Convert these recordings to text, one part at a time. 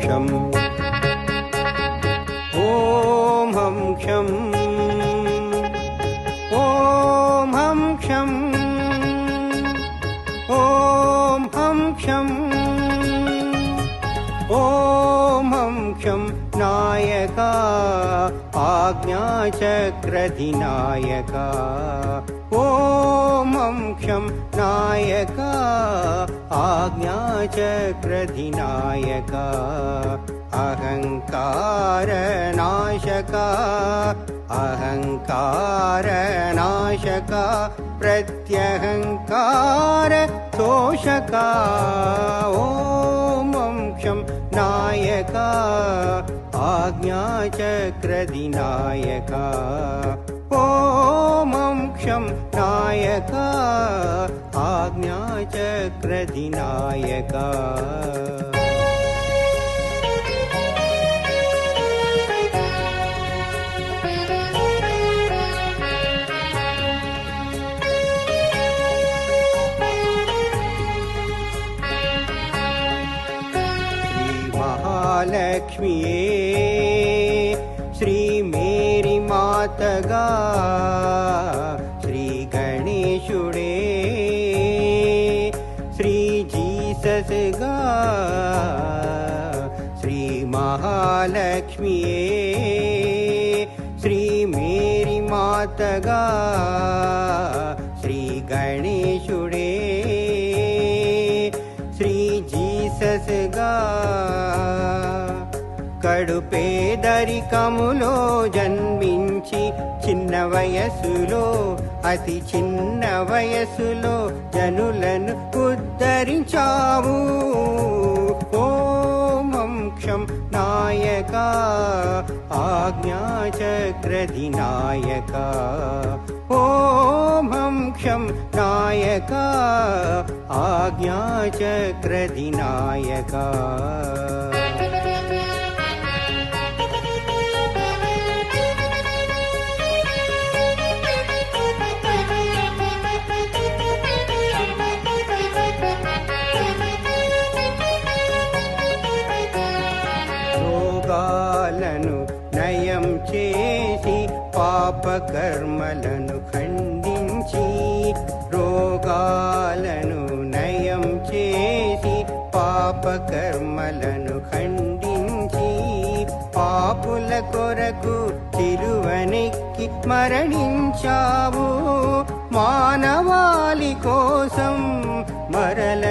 क्षं ॐ हं क्षं ॐ हं क्षं ॐ हं क्षं ॐ हं क्षं नायका आज्ञाचक्रधिनायका ॐ हं क्षं नायका आज्ञाचक्रधिनायका अहङ्कारनाशका अहङ्कारनाशका प्रत्यहङ्कार तोषका ॐ हं क्षं नायका आज्ञाचक्रधिनायका ॐ हं क्षं नायका आज्ञाचक्रधिनायका लक्ष्मीये श्री मेरी मातगा श्री गणेशुडे श्री जीसस गा श्री महालक्ष्मीये श्री मेरी मातगा श्री गणेशुडे श्री जीसस गा కడు పేదరికములో జన్మించి చిన్న వయసులో అతి చిన్న వయసులో జనులను ఉద్ధరించావు ఓం హం క్షం నాయకా ఆజ్ఞాచక్రధినాయకా ఓం హం క్షం నాయకా ఆజ్ఞాచక్రధినాయకా రోగాలను నయం చేసి పాపకర్మలను ఖండించి రోగాలను నయం చేసి పాపకర్మలను ఖండించి పాపుల కొరకు తిరువనెక్కి మరణించావు మానవాళి కోసం మరల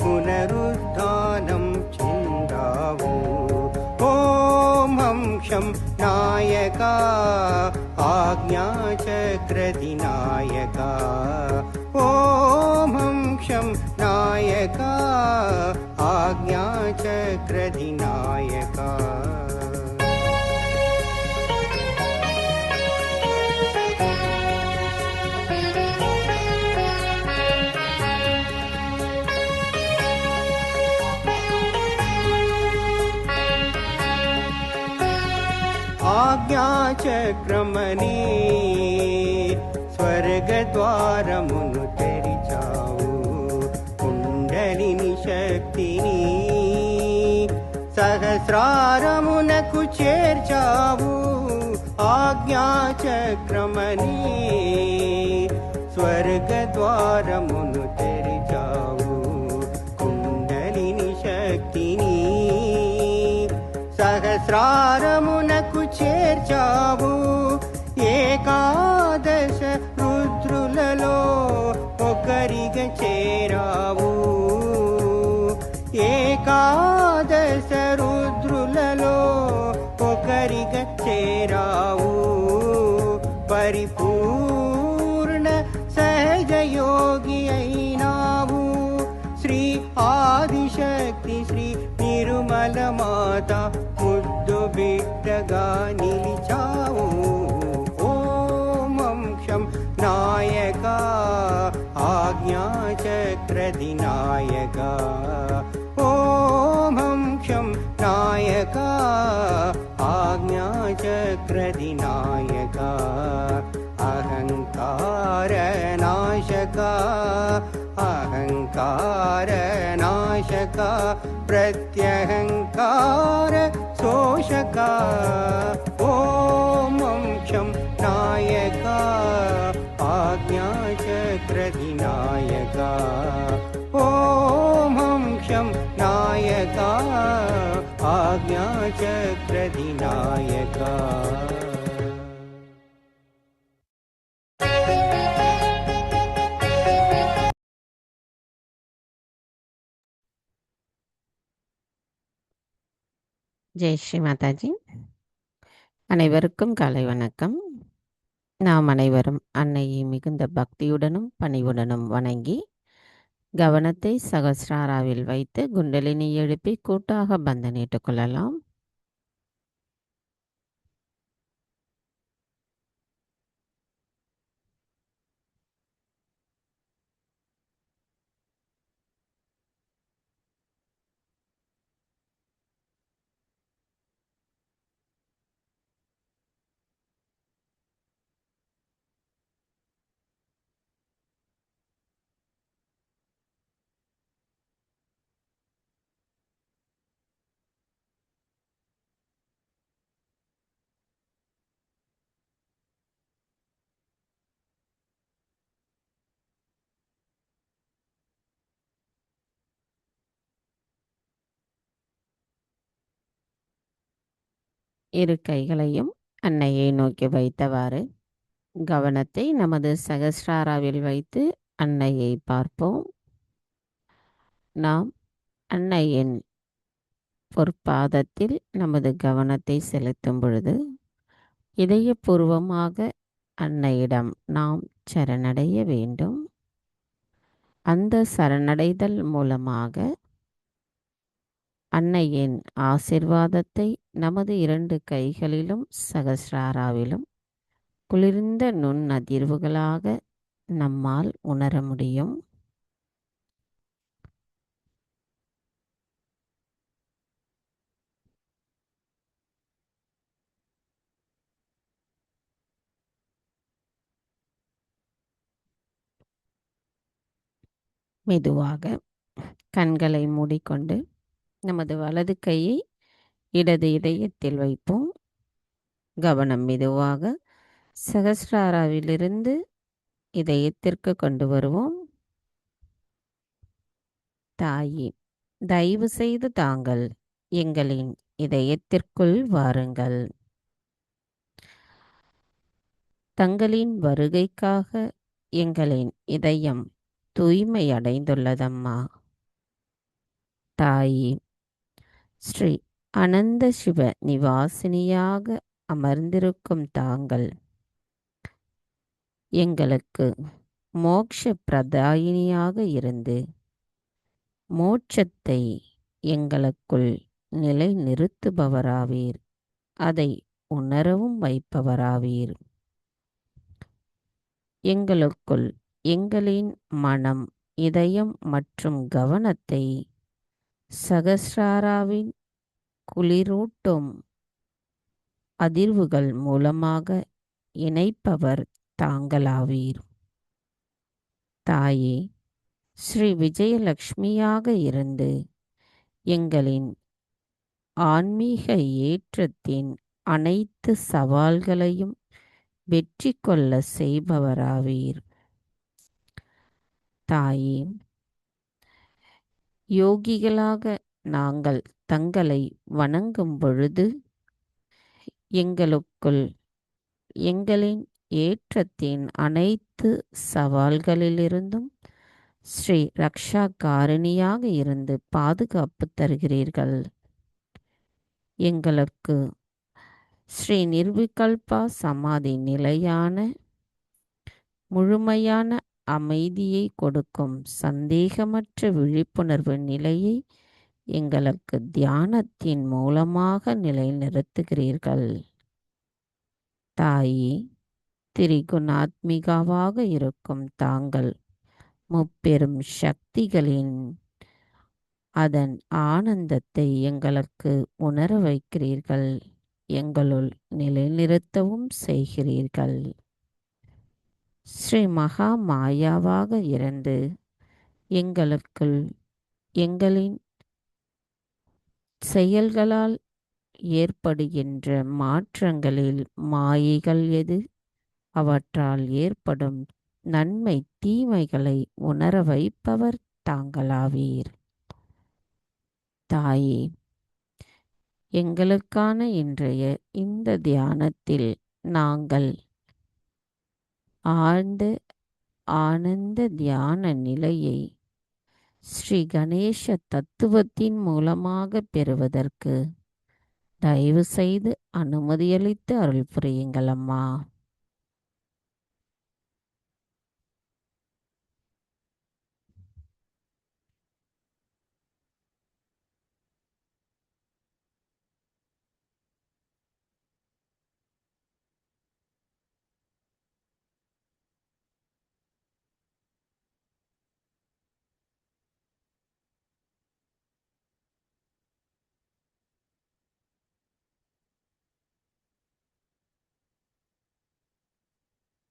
పునరుద్ధానం చెందావు ఓం హం క్షం నాయకా ఆజ్ఞాచక్రధినాయకా ఓం హం క్షం నాయకా ఆజ్ఞాచక్రధినాయకా ఆజ్ఞాచక్రమని స్వర్గద్వారమును తెరిచావు కుండలిని శక్తిని సహస్రారమునకు చేర్చావు ఆజ్ఞాచక్రమని స్వర్గద్వారమును తెరిచావు కుండలిని శక్తిని సహస్రారమునకు చేర్చావు ఏకాదశ రుద్రులలో ఒకరిగా చేరావు ఏకాదశ రుద్రులలో ఒకరిగా చేరావు పరిపూర్ణ సహజయోగి అయినావు శ్రీ ఆదిశక్తి శ్రీ తిరుమల మాత ముద్దు బిడ్డగా నిలిచావు ఓం హం క్షం నాయకా ఆజ్ఞాచక్రధినాయకా ఓం హం క్షం నాయకా ఆజ్ఞాచక్రధినాయకా अहङ्कारनाशका अहङ्कारनाशका प्रत्यहङ्कार नायका ॐ क्षं नायका आज्ञाचक्रधिनायका ॐ क्षं नायका आज्ञाचक्रधिनायका ஜெய் ஸ்ரீ மாதாஜி. அனைவருக்கும் காலை வணக்கம். நாம் அனைவரும் அன்னையை மிகுந்த பக்தியுடனும் பணிவுடனும் வணங்கி கவனத்தை சகஸ்ராராவில் வைத்து குண்டலினி எழுப்பி கூட்டாக பந்தனிட்டுக் கொள்ளலாம். இரு கைகளையும் அன்னையை நோக்கி வைத்தவாறு கவனத்தை நமது சகஸ்ராராவில் வைத்து அன்னையை பார்ப்போம். நாம் அன்னையின் பொற்பாதத்தில் நமது கவனத்தை செலுத்தும் பொழுது இதயபூர்வமாக அன்னையிடம் நாம் சரணடைய வேண்டும். அந்த சரணடைதல் மூலமாக அன்னையின் ஆசிர்வாதத்தை நமது 2 கைகளிலும் சகஸ்ராராவிலும் குளிர்ந்த நுண்ணதிர்வுகளாக நம்மால் உணர முடியும். மெதுவாக கண்களை மூடிக்கொண்டு நமது வலது கையை இடது இதயத்தில் வைப்போம். கவனம் மெதுவாக சகஸ்ராராவிலிருந்து இதயத்திற்கு கொண்டு வருவோம். தாயே, தயவு செய்து தாங்கள் எங்களின் இதயத்திற்குள் வாருங்கள். தங்களின் வருகைக்காக எங்களின் இதயம் தூய்மை அடைந்துள்ளதம்மா. தாயே, ஸ்ரீ அனந்த சிவ நிவாசினியாக அமர்ந்திருக்கும் தாங்கள் எங்களுக்கு மோட்ச பிரதாயினியாக இருந்து மோட்சத்தை எங்களுக்குள் நிலை நிறுத்துபவராவீர். அதை உணரவும் வைப்பவராவீர். எங்களுக்குள் எங்களின் மனம், இதயம் மற்றும் கவனத்தை சகஸ்ராராவின் குளிரூட்டும் அதிர்வுகள் மூலமாக இணைப்பவர் தாங்களாவீர். தாயே, ஸ்ரீ விஜயலக்ஷ்மியாக இருந்து எங்களின் ஆன்மீக ஏற்றத்தின் அனைத்து சவால்களையும் வெற்றி கொள்ள செய்பவராவீர். தாயே, யோகிகளாக நாங்கள் தங்களை வணங்கும் பொழுது எங்களுக்குள் எங்களின் ஏற்றத்தின் அனைத்து சவால்களிலிருந்தும் ஸ்ரீ ரக்ஷா காரணியாக இருந்து பாதுகாப்பு தருகிறீர்கள். எங்களுக்கு ஸ்ரீ நிர்விகல்பா சமாதி நிலையான முழுமையான அமைதியை கொடுக்கும் சந்தேகமற்ற விழிப்புணர்வு நிலையை எங்களுக்கு தியானத்தின் மூலமாக நிலைநிறுத்துகிறீர்கள். தாயே, திரிகுணாத்மிகாவாக இருக்கும் தாங்கள் முப்பெரும் சக்திகளின் அதன் ஆனந்தத்தை எங்களுக்கு உணர வைக்கிறீர்கள். எங்களுள் நிலைநிறுத்தவும் செய்கிறீர்கள். ஸ்ரீ மகா மாயாவாக இருந்து எங்களுக்குள் எங்களின் செயல்களால் ஏற்படுகின்ற மாற்றங்களில் மாயைகள் எது? அவற்றால் ஏற்படும் நன்மை தீமைகளை உணர வைப்பவர் தாங்களாவீர். தாயே, எங்களுக்கான இன்றைய இந்த தியானத்தில் நாங்கள் ஆழ்ந்த ஆனந்த தியான நிலையை ஸ்ரீ கணேச தத்துவத்தின் மூலமாக பெறுவதற்கு தயவு செய்து அனுமதியளித்து அருள் புரியுங்கள் அம்மா.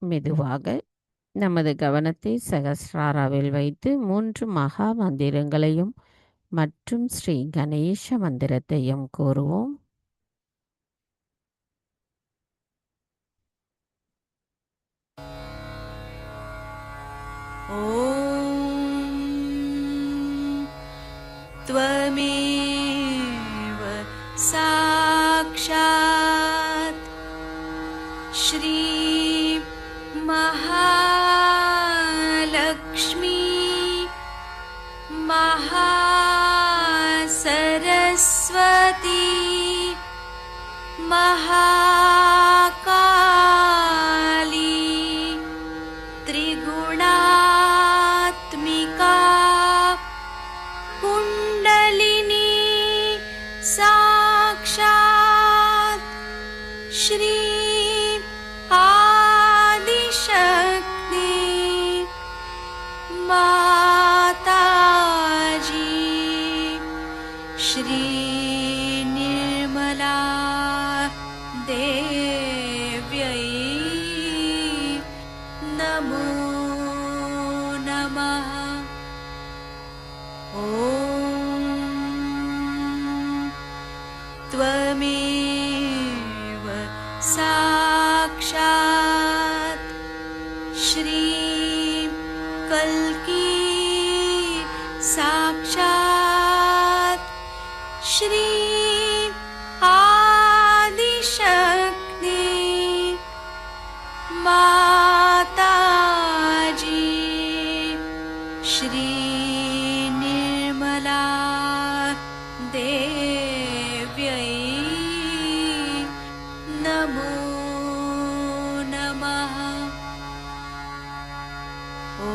மெதுவாக நமது கவனத்தை சகஸ்ராராவில் வைத்து 3 மகா மந்திரங்களையும் மற்றும் ஸ்ரீ கணேச மந்திரத்தையும் கூறுவோம். त्वमेव साक्षात् श्री महालक्ष्मी महासरस्वती महाकाली त्रिगुणात्मिका कुण्डलिनी साक्षात् श्री आदिशक्ति माताजी श्री निर्मला देव्यै नमो नमः। ॐ त्वमेव साक्षात् श्री कल्की साक्षात् श्री आदिशक्ति माताजी श्री निर्मला देव्यै नमो नमः। ॐ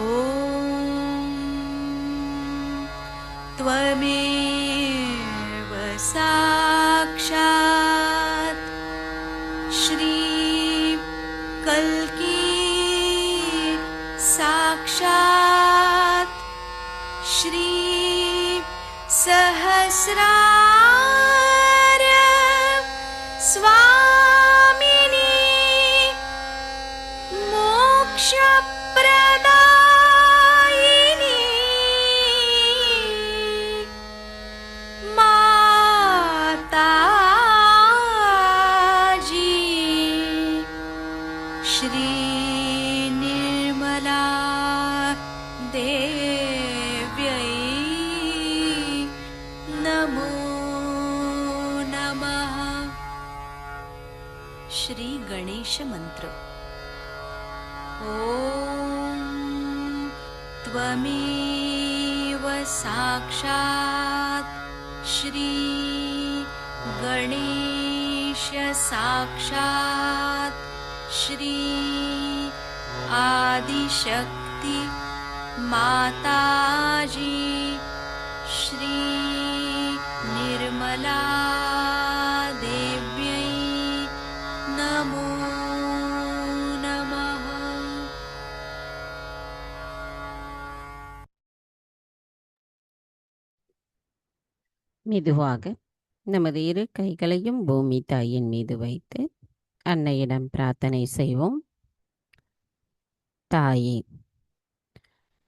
त्वमेव साक्षात् श्री कल्की साक्षात् श्री सहस्रार स्वामिनी मोक्षप्रदायिनी माताजी श्री निर्मला देव्यै नमो नमः। श्री गणेश मंत्र। ॐ त्वमेव साक्षात् श्री गणेश साक्षात् श्री आदिशक्ति माताजी श्री निर्मला देव्यै नमो नमः। மெதுவாக நமது இரு கைகளையும் பூமி தாயின் மீது வைத்து அன்னையிடம் பிரார்த்தனை செய்வோம். தாயே,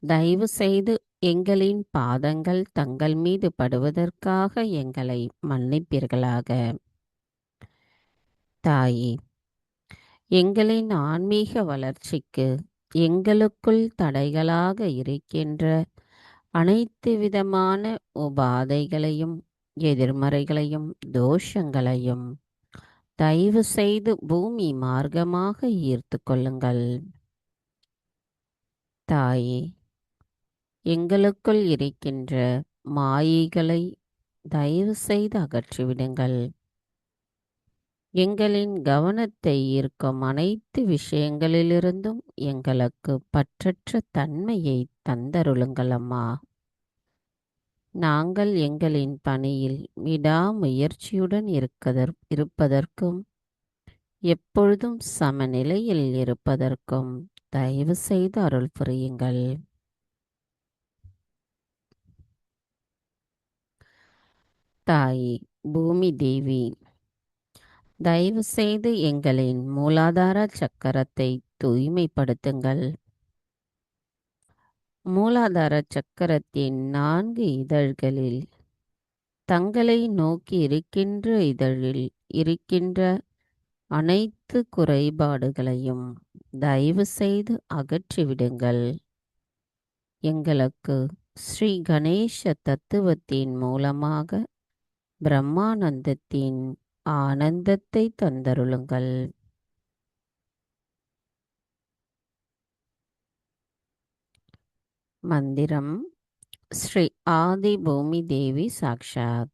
தயவு செய்து எங்களின் பாதங்கள் தங்கள் மீது படுவதற்காக எங்களை மன்னிப்பீர்களாக. தாயே, எங்களின் ஆன்மீக வளர்ச்சிக்கு எங்களுக்குள் தடைகளாக இருக்கின்ற அனைத்து விதமான உபாதைகளையும், எதிர்மறைகளையும், தோஷங்களையும் தயவு செய்து பூமி மார்க்கமாக ஈர்த்து கொள்ளுங்கள். தாயே, எங்களுக்குள் இருக்கின்ற மாயைகளை தயவு செய்து அகற்றிவிடுங்கள். எங்களின் கவனத்தை ஈர்க்கும் அனைத்து விஷயங்களிலிருந்தும் எங்களுக்கு பற்றற்ற தன்மையை தந்தருளுங்கள் அம்மா. நாங்கள் எங்களின் பணியில் விடாமுயற்சியுடன் இருப்பதற்கும் எப்பொழுதும் சமநிலையில் இருப்பதற்கும் தயவு செய்து அருள் புரியுங்கள். தாயே, பூமி தேவி, தயவு செய்து எங்களின் மூலாதார சக்கரத்தை தூய்மைப்படுத்துங்கள். மூலாதார சக்கரத்தின் 4 இதழ்களில் தங்களை நோக்கி இருக்கின்ற இதழில் இருக்கின்ற அனைத்து குறைபாடுகளையும் தயவு செய்து அகற்றிவிடுங்கள். எங்களுக்கு ஸ்ரீ கணேச தத்துவத்தின் மூலமாக பிரம்மானந்தத்தின் ஆனந்தத்தை தந்தருளுங்கள். மந்திரம் ஸ்ரீ ஆதி பூமி தேவி சாக்ஷாத்.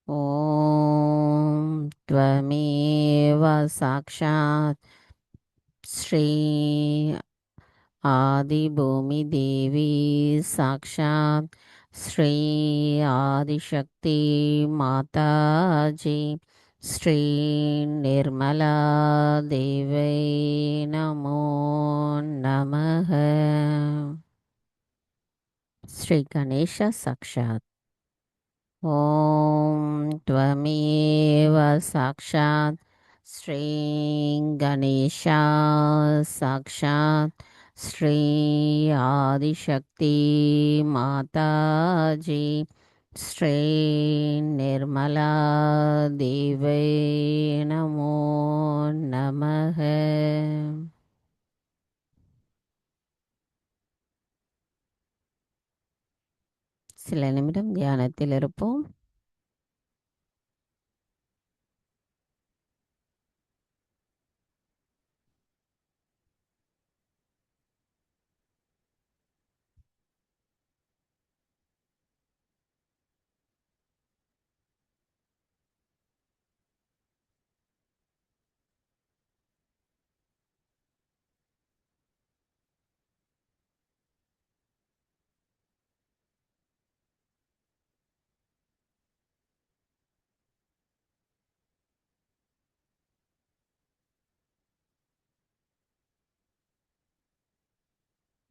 ஓம் த்வமேவ சாக்ஷாத் ஸ்ரீ ஆதி பூமி தேவி சாக்ஷாத் ஸ்ரீ ஆதிசக்தி மாதாஜி ஸ்ரீ நிர்மலா தேவை நமோ நமः. ஸ்ரீ கணேச சாக்ஷாத். ஓம் த்வமேவ சாக்ஷாத் ஸ்ரீ கணேஷா சாக்ஷாத் ஸ்ரீ ஆதிசக்தி மாதாஜி ஸ்ரீ நிர்மலா தேவை நமோ நமः. சில நிமிடம் தியானத்தில் இருப்போம்.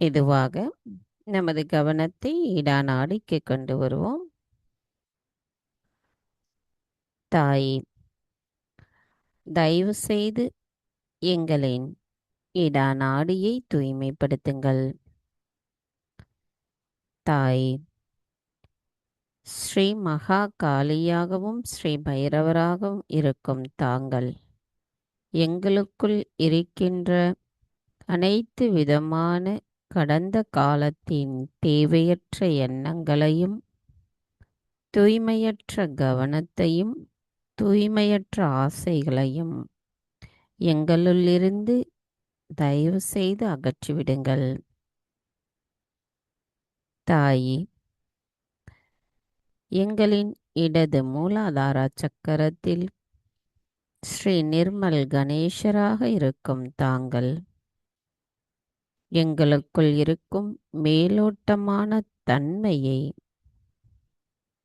இதுவாக நமது கவனத்தை இடாநாடிக்கு கொண்டு வருவோம். தாயே, தயவு செய்து எங்களின் இடாநாடியை தூய்மைப்படுத்துங்கள். தாயே, ஸ்ரீ மகா காளியாகவும் ஸ்ரீ பைரவராகவும் இருக்கும் தாங்கள் எங்களுக்குள் இருக்கின்ற அனைத்து விதமான கடந்த காலத்தின் தேவையற்ற எண்ணங்களையும், தூய்மையற்ற கவனத்தையும், தூய்மையற்ற ஆசைகளையும் எங்களுள்ளிருந்து தயவு செய்து அகற்றிவிடுங்கள். தாயே, எங்களின் இடது மூலாதார சக்கரத்தில் ஸ்ரீ நிர்மல் கணேசராக இருக்கும் தாங்கள் எங்களுக்குள் இருக்கும் மேலோட்டமான தன்மையை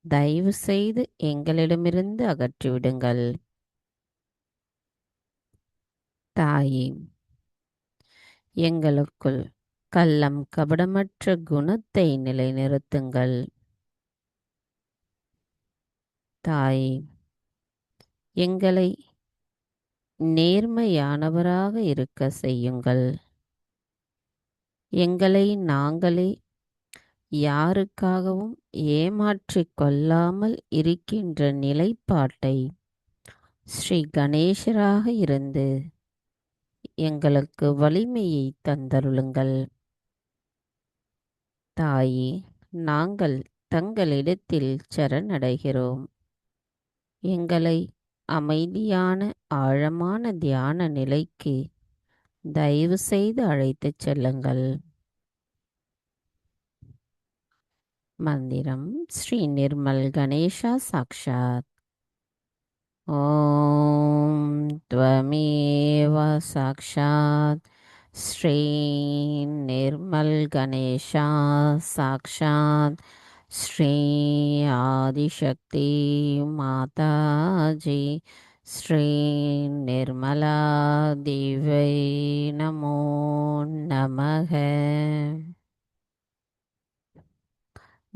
தயவு செய்து எங்களிடமிருந்து அகற்றிவிடுங்கள். தாயே, எங்களுக்குள் கள்ளம் கபடமற்ற குணத்தை நிலைநிறுத்துங்கள். தாயே, எங்களை நேர்மையானவராக இருக்க செய்யுங்கள். எங்களை நாங்களே யாருக்காகவும் ஏமாற்றிக் கொள்ளாமல் இருக்கின்ற நிலைப்பாட்டை ஸ்ரீ கணேசராக இருந்து எங்களுக்கு வலிமையை தந்தருளுங்கள். தாயே, நாங்கள் தங்களிடத்தில் சரணடைகிறோம். எங்களை அமைதியான ஆழமான தியான நிலைக்கு தயவு செய்து அழைத்துச் செல்லுங்கள். மந்திரம் ஸ்ரீ நிர்மல் கணேஷா சாக்ஷாத். ஓம் த்வமேவ சாக்ஷாத் ஸ்ரீ நிர்மல் கணேஷா சாக்ஷாத் ஸ்ரீ ஆதிசக்தி மாதாஜி ஸ்ரீ நிர்மலா தேவை நமோ நமக.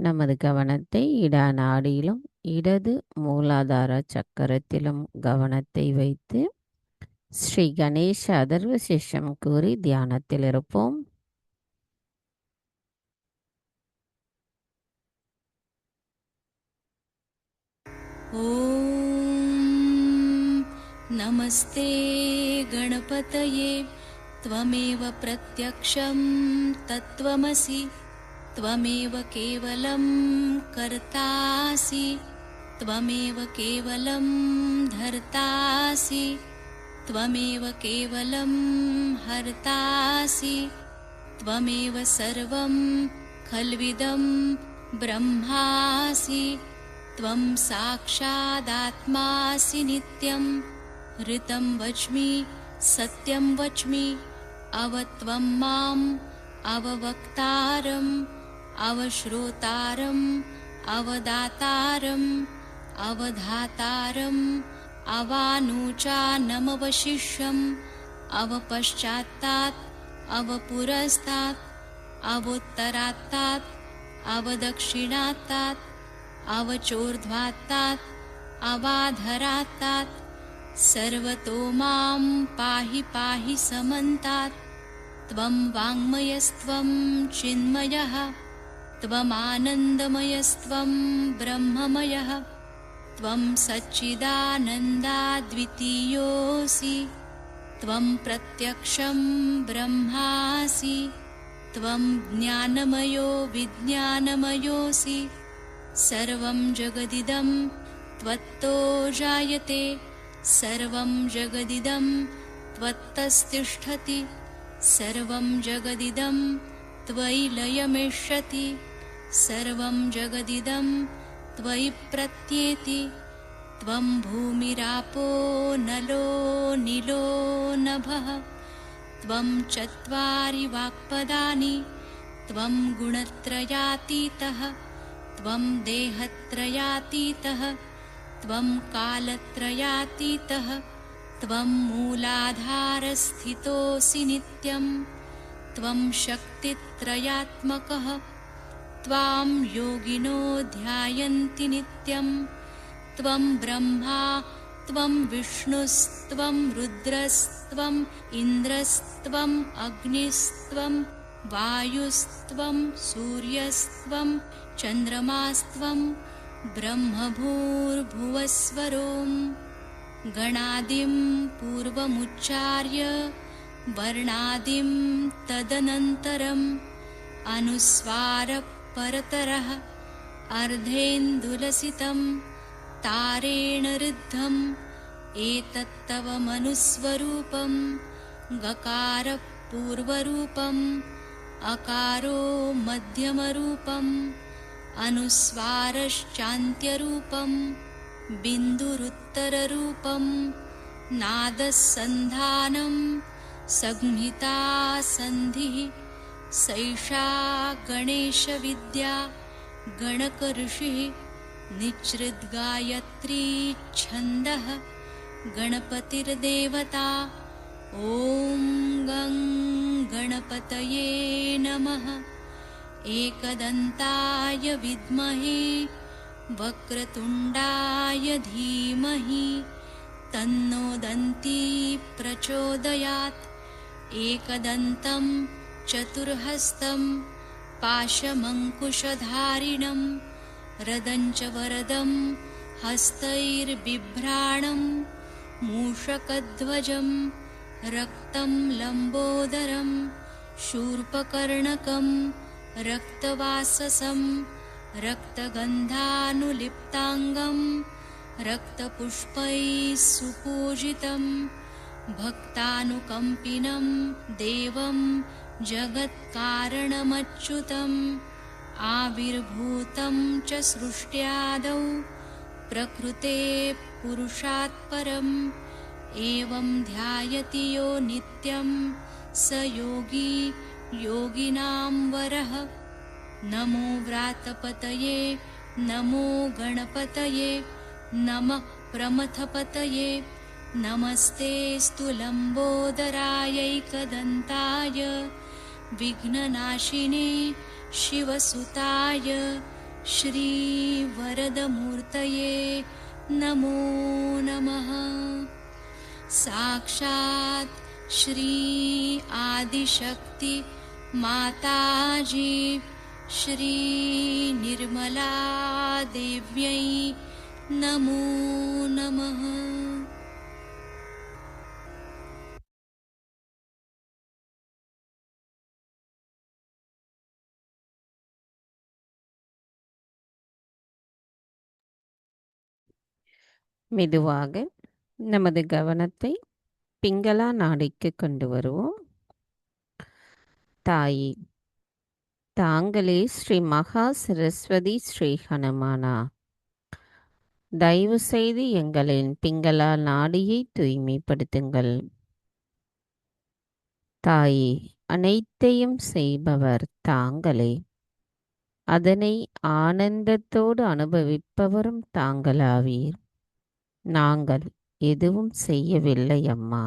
நமது கவனத்தை இடா நாடியிலும் இடது மூலாதார சக்கரத்திலும் கவனத்தை வைத்து ஸ்ரீ கணேச அதர்வ சிஷ்யம் கூறி தியானத்தில் இருப்போம். ॐ नमस्ते गणपतये त्वमेव प्रत्यक्षं तत्त्वमसि त्वमेव केवलं कर्तासि त्वमेव केवलं धर्तासि त्वमेव केवलं हर्तासि त्वमेव सर्वं खल्विदं ब्रह्मासि त्वं साक्षादात्मासि नित्यं ऋतं वच्मि सत्यं वच्मि अवत्वं माम् अववक्तारम् अवश्रोतारम् अवदातारम् अवधातारम् अवानुचानमवशिष्यम् अवपश्चात्तात् अवपुरस्तात् अवोत्तरात्तात् अवदक्षिणात्तात् अवचोर्ध्वात्तात् अवाधरात्तात् सर्वतो मां पाहि पाहि समन्तात् त्वं वाङ्मयस्त्वं चिन्मयः त्वमानन्दमयस्त्वं ब्रह्ममयः त्वं सच्चिदानन्दाद्वितीयोऽसि त्वं प्रत्यक्षं ब्रह्मासि त्वं ज्ञानमयो विज्ञानमयोऽसि सर्वं जगदिदं त्वत्तो जायते सर्वं जगदिदं त्वत्तस्तिष्ठति सर्वं जगदिदं त्वयि लयमिष्यति सर्वं जगदिदं त्वयि प्रत्येति त्वं भूमिरापो नलो नीलो नभः त्वं चत्वारि वाक्पदानि त्वं गुणत्रयातीतः त्वं देहत्रयातीतः त्वं कालत्रयातीतः त्वं मूलाधारस्थितोऽसि नित्यं त्वं शक्तित्रयात्मकः त्वां योगिनो ध्यायन्ति नित्यं त्वं ब्रह्मा त्वं विष्णुस्त्वं रुद्रस्त्वम् इन्द्रस्त्वम् अग्निस्त्वं वायुस्त्वं सूर्यस्त्वं चन्द्रमास्त्वं ब्रह्मभूर्भुवस्वरों गणादिं पूर्वमुच्चार्य वर्णादिं तदनन्तरम् अनुस्वारपरतरः अर्धेन्दुलसितं तारेण ऋद्धम् एतत्तव मनुस्वरूपं गकारपूर्वरूपम् अकारो मध्यमरूपम् अनुस्वारश्चान्त्यरूपं बिन्दुरुत्तररूपं नादसन्धानं संहिता सन्धिः सैषा गणेशविद्या गणकऋषिः निच्छृद्गायत्री छन्दः गणपतिर्देवता ॐ गं गणपतये नमः एकदन्ताय विद्महे वक्रतुण्डाय धीमहि तन्नो दन्ती प्रचोदयात् एकदन्तं चतुर्हस्तं पाशमङ्कुशधारिणं रदं च वरदं हस्तैर्बिभ्राणं मूषकध्वजं रक्तं लम्बोदरं शूर्पकर्णकं रक्तवाससं रक्तगन्धानुलिप्ताङ्गं रक्तपुष्पैः सुपूजितं भक्तानुकम्पिनं देवं जगत्कारणमच्युतम् आविर्भूतं च सृष्ट्यादौ प्रकृते पुरुषात् परम् एवं ध्यायति यो नित्यं स योगी योगिनां वरः। नमो व्रातपतये नमो गणपतये नमः प्रमथपतये नमस्तेऽस्तु लम्बोदरायैकदन्ताय विघ्ननाशिने शिवसुताय श्रीवरदमूर्तये नमो नमः। साक्षात् श्री आदिशक्ति माताजी श्री निर्मला देव्यै नमो नमः। மெதுவாக நமது கவனத்தை பிங்களா நாடிக்கு கொண்டு வருவோம். தாயே, தாங்களே ஸ்ரீ மகா சரஸ்வதி ஸ்ரீ ஹனுமானா, தயவு செய்து எங்களின் பிங்களா நாடியை தூய்மைப்படுத்துங்கள். தாயே, அனைத்தையும் செய்பவர் தாங்களே, அதனை ஆனந்தத்தோடு அனுபவிப்பவரும் தாங்களாவீர். நாங்கள் எதுவும் செய்யவில்லை அம்மா.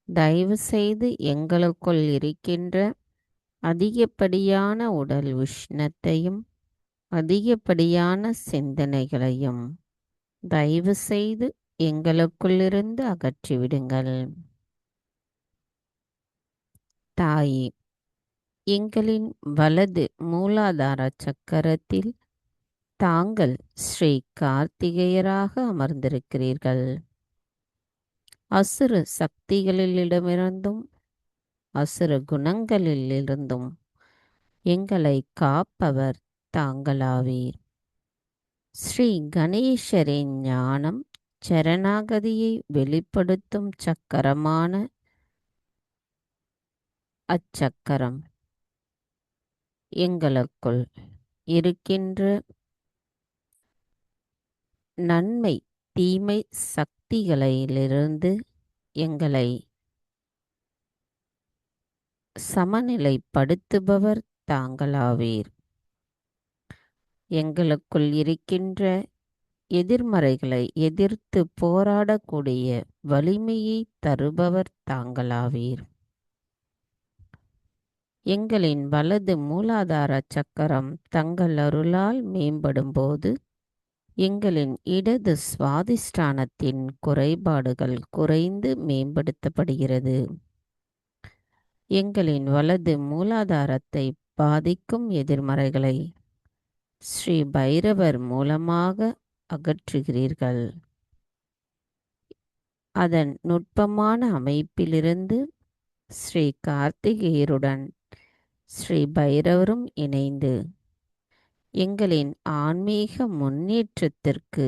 தயவு செய்து எங்களுக்குள் இருக்கின்ற அதிகப்படியான உடல் உஷ்ணத்தையும் அதிகப்படியான சிந்தனைகளையும் தயவு செய்து எங்களுக்குள்ளிருந்து அகற்றிவிடுங்கள். தாயே, எங்களின் வலது மூலாதார சக்கரத்தில் தாங்கள் ஸ்ரீ கார்த்திகேயராக அமர்ந்திருக்கிறீர்கள். அசுர சக்திகளிடமிருந்தும் அசுர குணங்களிலிருந்தும் எங்களை காப்பவர் தாங்களாவீர். ஸ்ரீ கணேசரின் ஞானம் சரணாகதியை வெளிப்படுத்தும் சக்கரமான அச்சக்கரம் எங்களுக்குள் இருக்கின்ற நன்மை தீமை சக்திகளிலிருந்து எங்களை சமநிலைப்படுத்துபவர் தாங்களாவீர். எங்களுக்குள் இருக்கின்ற எதிர்மறைகளை எதிர்த்து போராடக்கூடிய வலிமையை தருபவர் தாங்களாவீர். எங்களின் வலது மூலாதார சக்கரம் தங்கள் அருளால் மேம்படும்போது எங்களின் இடது சுவாதிஷ்டானத்தின் குறைபாடுகள் குறைந்து மேம்படுத்தப்படுகிறது. எங்களின் வலது மூலாதாரத்தை பாதிக்கும் எதிர்மறைகளை ஸ்ரீ பைரவர் மூலமாக அகற்றுகிறீர்கள். அதன் நுட்பமான அமைப்பிலிருந்து ஸ்ரீ கார்த்திகேயருடன் ஸ்ரீ பைரவரும் இணைந்து எங்களின் ஆன்மீக முன்னேற்றத்திற்கு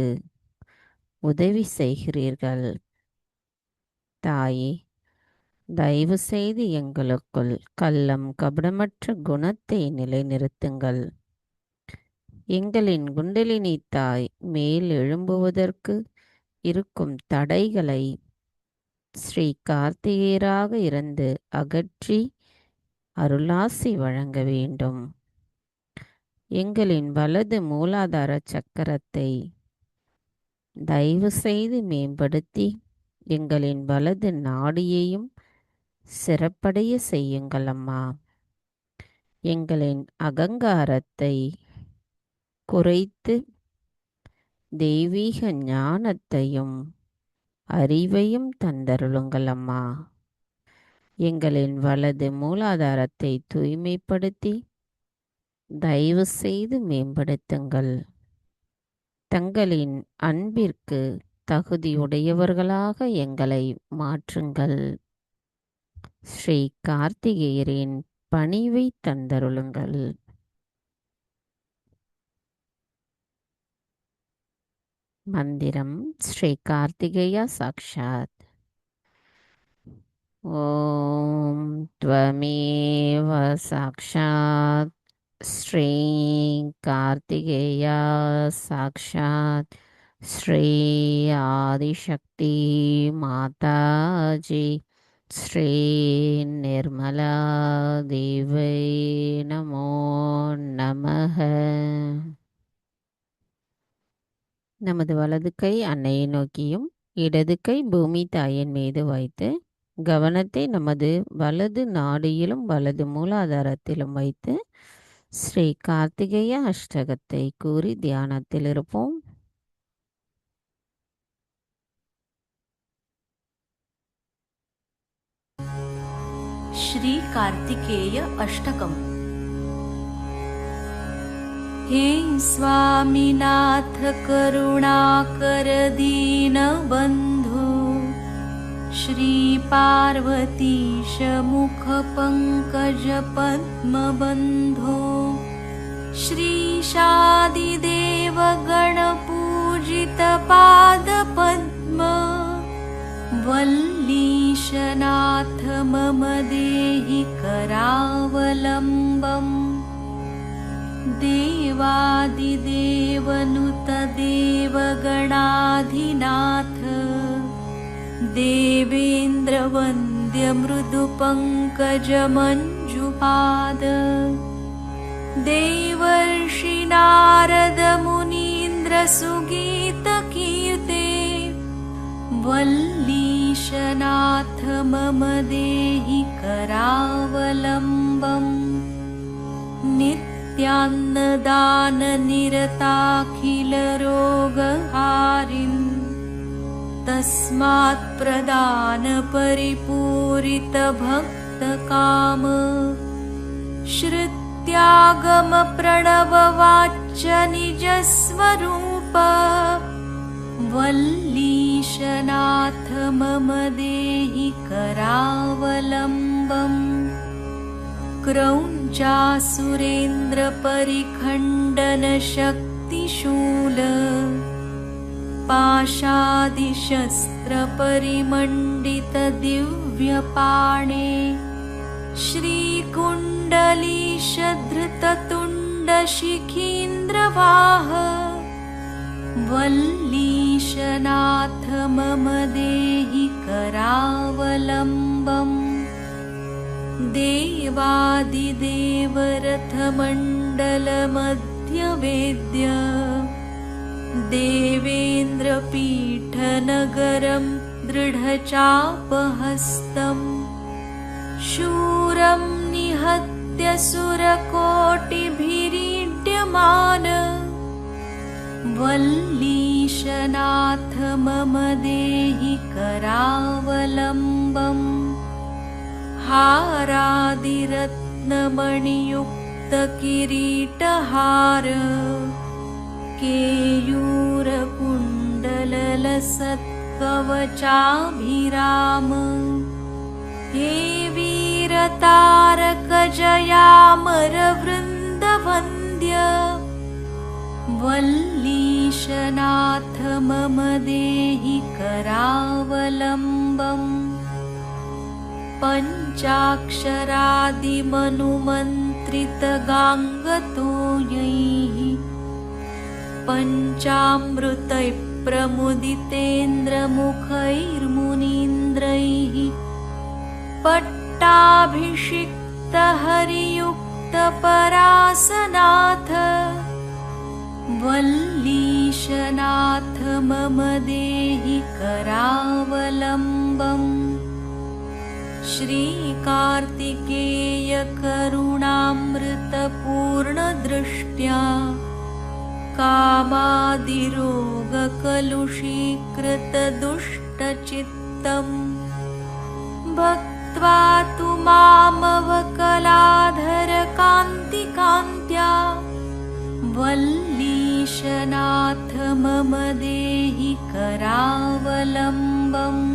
உதவி செய்கிறீர்கள். தாயே, தயவு செய்து எங்களுக்குள் கள்ளம் கபடமற்ற குணத்தை நிலைநிறுத்துங்கள். எங்களின் குண்டலினி தாய் மேல் எழும்புவதற்கு இருக்கும் தடைகளை ஸ்ரீ கார்த்திகேயராக இருந்து அகற்றி அருளாசி வழங்க வேண்டும். எங்களின் வலது மூலாதார சக்கரத்தை தயவு செய்து மேம்படுத்தி எங்களின் வலது நாடியையும் சிறப்படைய செய்யுங்கள் அம்மா. எங்களின் அகங்காரத்தை குறைத்து தெய்வீக ஞானத்தையும் அறிவையும் தந்தருளுங்கள் அம்மா. எங்களின் வலது மூலாதாரத்தை தூய்மைப்படுத்தி தயவு செய்து மேம்படுத்துங்கள். தங்களின் அன்பிற்கு தகுதியுடையவர்களாக எங்களை மாற்றுங்கள். ஸ்ரீ கார்த்திகேயரின் பணிவை தந்தருளுங்கள். மந்திரம் ஸ்ரீ கார்த்திகேய சாக்ஷாத். ஓம் த்வமேவ சாக்ஷாத் ஸ்ரீ கார்த்திகேய சாக்ஷாத் ஸ்ரீ ஆதிசக்தி மாதாஜி ஸ்ரீ நிர்மலா தேவை நமோ நமः. நமது வலது கை அன்னையை நோக்கியும் இடது கை பூமி தாயின் மீது வைத்து கவனத்தை நமது வலது நாடியிலும் வலது மூலாதாரத்திலும் வைத்து ஸ்ரீ கார்த்திகேய அஷ்டகத்தை கூறி தியானத்தில் இருப்போம். श्री कार्तिकेय अष्टकम्। हे स्वामीनाथ करुणाकर दीनबन्धो श्री पार्वतीश मुख पंकज पद्मबन्धो श्रीशादिदेव गणपूजित पादपद्म वल्लीशनाथ मम देहि करावलम्बम्। देवादिदेवनुत देवगणाधिनाथ देवेन्द्रवन्द्य मृदुपङ्कज मञ्जुपाद देवर्षि नारद मुनीन्द्र सुगीतकीर्ते वल्लीशनाथ मम देहि करावलम्बम्। नित्यान्नदाननिरताखिलरोगहारिन् तस्मात् प्रदानपरिपूरितभक्तकाम श्रुत्यागमप्रणववाच्य निजस्वरूप वल्लीशनाथ मम देहि करावलम्बम्। क्रौञ्चासुरेन्द्रपरिखण्डनशक्तिशूल पाशादिशस्त्रपरिमण्डितदिव्यपाणे श्रीकुण्डलीशधृततुण्डशिखीन्द्रवाह वल्लीशनाथ मम देहि करावलम्बम्। देवादिदेवरथमण्डलमध्यवेद्य देवेन्द्रपीठनगरं दृढचापहस्तम् शूरं निहत्य सुरकोटिभिरीड्यमान वल्लीशनाथ मम देहि करावलम्बम्। हारादिरत्नमणियुक्तकिरीटहार केयूरकुण्डललसत्कवचाभिराम हे वीरतारकजयामरवृन्दवन्द्य वल्लीशनाथ मम देहि करावलम्बम्। पञ्चाक्षरादिमनुमन्त्रितगाङ्गतोयैः पञ्चामृतैः प्रमुदितेन्द्रमुखैर्मुनीन्द्रैः पट्टाभिषिक्तहरियुक्तपरासनाथ वल्लीशनाथ मम देहि करावलम्बम्। श्रीकार्तिकेय करुणामृतपूर्णदृष्ट्या कामादिरोगकलुषीकृतदुष्टचित्तं भक्त्वा तु मामवकलाधरकान्तिकान्त्या वल्ली गणेशनाथ मम देहि करावलम्बम्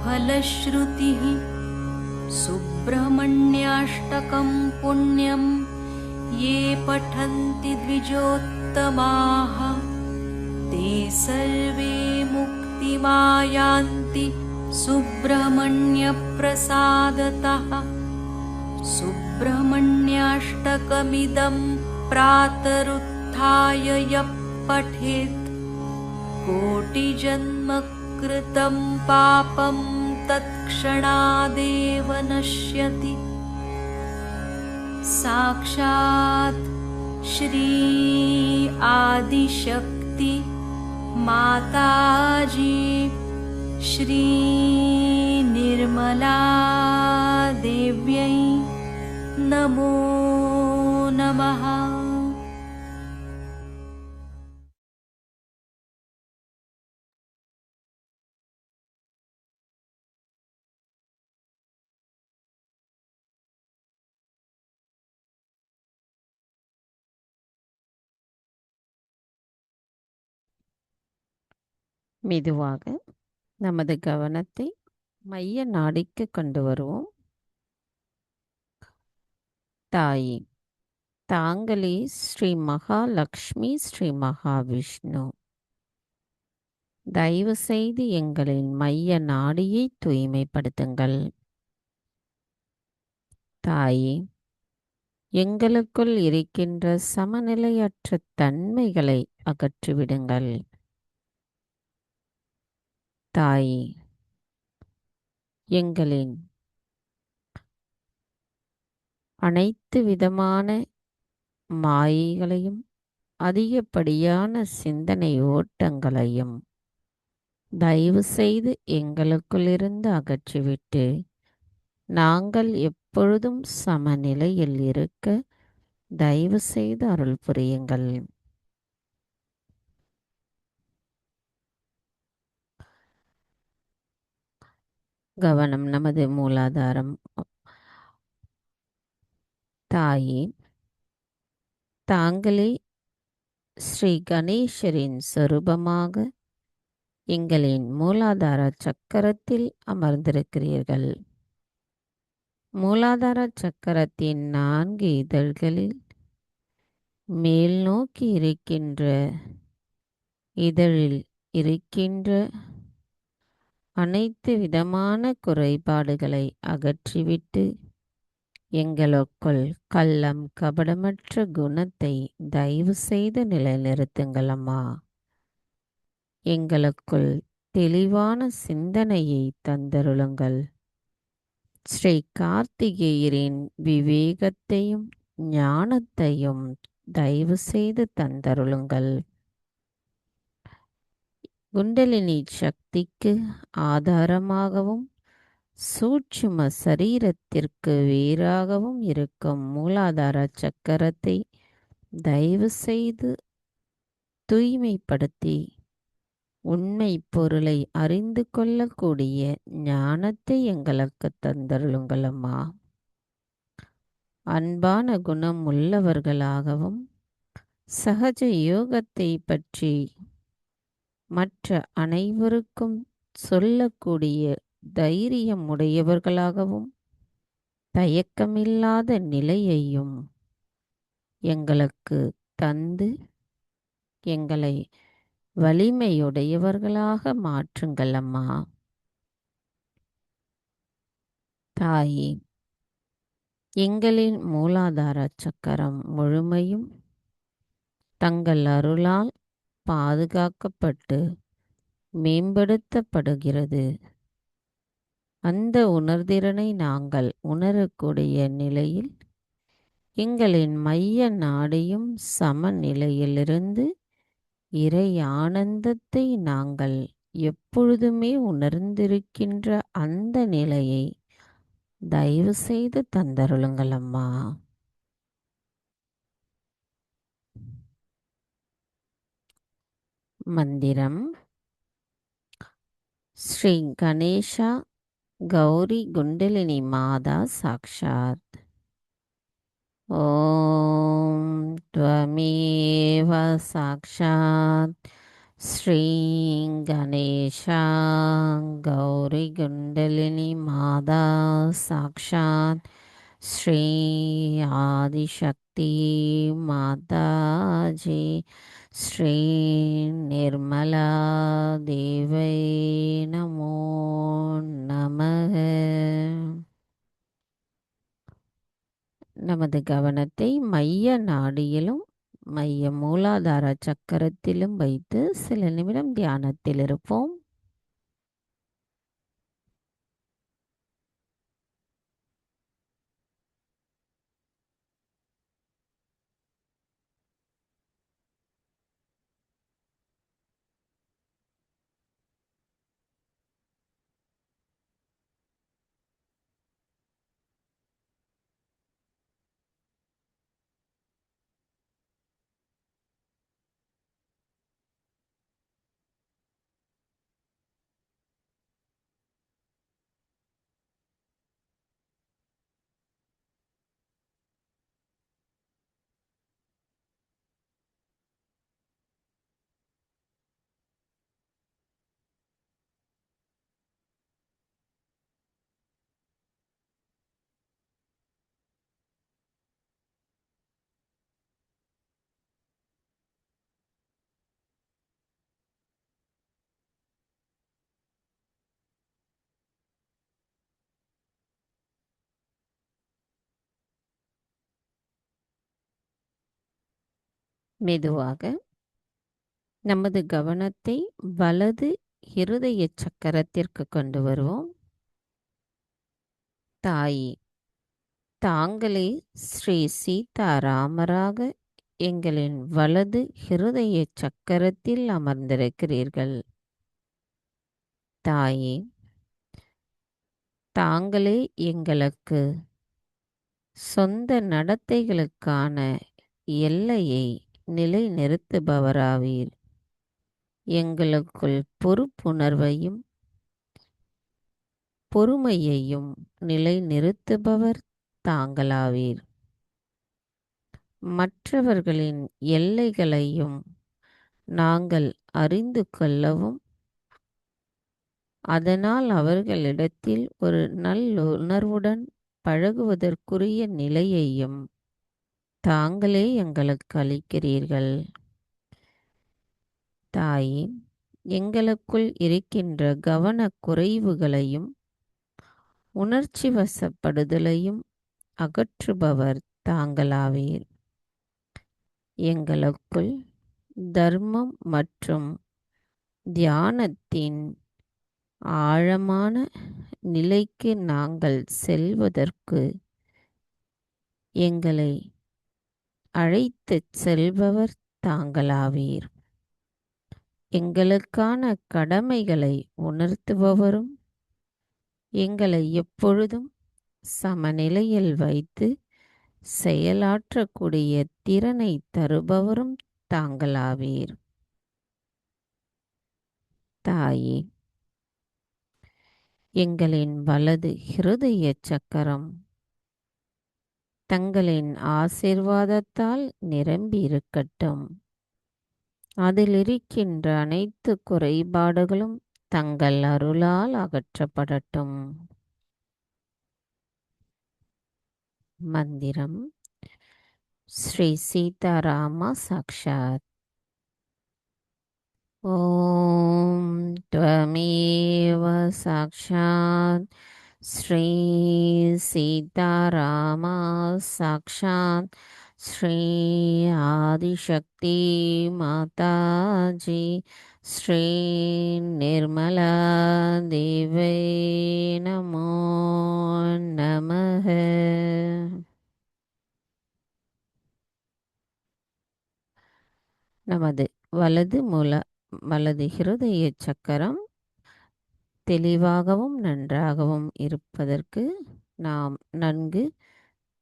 फलश्रुतिः सुब्रह्मण्याष्टकं पुण्यं ये पठन्ति द्विजोत्तमाः ते सर्वे मुक्तिमायान्ति सुब्रह्मण्यप्रसादतः सुब्रह्मण्याष्टकमिदं प्रातरुत्थाय यः पठेत् कोटिजन्मकृतं पापं तत्क्षणादेव नश्यति। साक्षात् श्री आदिशक्ति माताजी श्री निर्मला देव्यै नमो नमः। மெதுவாக நமது கவனத்தை மைய நாடிக்கு கொண்டு வருவோம். தாயே, தாங்களே ஸ்ரீ மகாலட்சுமி, ஸ்ரீ மகாவிஷ்ணு. தயவு செய்து எங்களின் மைய நாடியை தூய்மைப்படுத்துங்கள். தாயே, எங்களுக்குள் இருக்கின்ற சமநிலையற்ற தன்மைகளை அகற்றிவிடுங்கள். தாயே, எங்களின் அனைத்து விதமான மாயைகளையும் அதிகப்படியான சிந்தனை ஓட்டங்களையும் தயவு செய்து எங்களுக்குள்ளிருந்து அகற்றிவிட்டு நாங்கள் எப்பொழுதும் சமநிலையில் இருக்க தயவு செய்து அருள் புரியுங்கள். கவனம் நமது மூலாதாரம். தாயே, தாங்களே ஸ்ரீ கணேசரின் சொரூபமாக எங்களின் மூலாதார சக்கரத்தில் அமர்ந்திருக்கிறீர்கள். மூலாதார சக்கரத்தின் 4 இதழ்களில் மேல் நோக்கி இருக்கின்ற இதழில் இருக்கின்ற அனைத்து விதமான குறைபாடுகளை அகற்றிவிட்டு எங்களுக்குள் கள்ளம் கபடமற்ற குணத்தை தயவு செய்து நிலைநிறுத்துங்கள் அம்மா. எங்களுக்குள் தெளிவான சிந்தனையை தந்தருளுங்கள். ஸ்ரீ கார்த்திகேயரின் விவேகத்தையும் ஞானத்தையும் தயவு செய்து தந்தருளுங்கள். குண்டலினி சக்திக்கு ஆதாரமாகவும் சூட்சும சரீரத்திற்கு வேறாகவும் இருக்கும் மூலாதார சக்கரத்தை தயவு செய்து தூய்மைப்படுத்தி உண்மை பொருளை அறிந்து கொள்ளக்கூடிய ஞானத்தை எங்களுக்கு தந்தருளுங்கள் அம்மா. அன்பான குணம் உள்ளவர்களாகவும் சகஜ யோகத்தை பற்றி மற்ற அனைவருக்கும் சொல்லக்கூடிய தைரியம் உடையவர்களாகவும் தயக்கமில்லாத நிலையையும் எங்களுக்கு தந்து எங்களை வலிமையுடையவர்களாக மாற்றுங்கள் அம்மா. தாயே, எங்களின் மூலாதார சக்கரம் முழுமையும் தங்கள் அருளால் பாதுகாக்கப்பட்டு மேம்படுத்தப்படுகிறது. அந்த உணர்திறனை நாங்கள் உணரக்கூடிய நிலையில் எங்களின் மைய நாடியும் சமநிலையிலிருந்து இறை ஆனந்தத்தை நாங்கள் எப்பொழுதுமே உணர்ந்திருக்கின்ற அந்த நிலையை தயவு செய்து தந்தருளுங்கள் அம்மா. மந்திரம். ஸ்ரீ கணேஷா கௌரி குண்டலினி மாதா சாக்ஷாத். ॐ त्वमेव साक्षात् श्रीं गणेशा गौरीकुण्डलिनी माता साक्षात् श्री आदिशक्ति माताजी श्री निर्मला देवै नमो நமக. நமது கவனத்தை மைய நாடியிலும் மைய மூலாதார சக்கரத்திலும் வைத்து சில நிமிடம் தியானத்தில் இருப்போம். மெதுவாக நமது கவனத்தை வலது இருதய சக்கரத்திற்கு கொண்டு வருவோம். தாயே, தாங்களே ஸ்ரீ சீதாராமராக எங்களின் வலது இருதய சக்கரத்தில் அமர்ந்திருக்கிறீர்கள். தாயே, தாங்களே எங்களுக்கு சொந்த நடத்தைகளுக்கான எல்லையை நிலைநிறுத்துபவராவீர். எங்களுக்குள் பொறுப்புணர்வையும் பொறுமையையும் நிலைநிறுத்துபவர் தாங்களாவீர். மற்றவர்களின் எல்லைகளையும் நாங்கள் அறிந்து கொள்ளவும் அதனால் அவர்களிடத்தில் ஒரு நல்லுணர்வுடன் பழகுவதற்குரிய நிலையையும் தாங்களே எங்களுக்கு அளிக்கிறீர்கள். தாயே, எங்களுக்குள் இருக்கின்ற கவனக் குறைவுகளையும் உணர்ச்சி வசப்படுதலையும் அகற்றுபவர் தாங்களாவீர். எங்களுக்குள் தர்மம் மற்றும் தியானத்தின் ஆழமான நிலைக்கு நாங்கள் செல்வதற்கு எங்களை அழைத்துச் செல்பவர் தாங்களாவீர். எங்களுக்கான கடமைகளை உணர்த்துபவரும் எங்களை எப்பொழுதும் சமநிலையில் வைத்து செயலாற்றக்கூடிய திறனை தருபவரும் தாங்களாவீர். தாயே, எங்களின் வலது இருதய சக்கரம் தங்களின் ஆசீர்வாதத்தால் நிரம்பி இருக்கட்டும். அதில் இருக்கின்ற அனைத்து குறைபாடுகளும் தங்கள் அருளால் அகற்றப்படட்டும். மந்திரம் ஸ்ரீ சீதாராமா சாக்ஷாத். ஓம் த்வமேவ சாக்ஷாத் ஸ்ரீ சீதாராமா சாக்ஷாத் ஸ்ரீ ஆதிசக்தி மாதாஜி ஸ்ரீ நிர்மலா தேவை நமோ நமக. நமது வலது இருதய சக்கரம் தெளிவாகவும் நன்றாகவும் இருப்பதற்கு நாம் நன்கு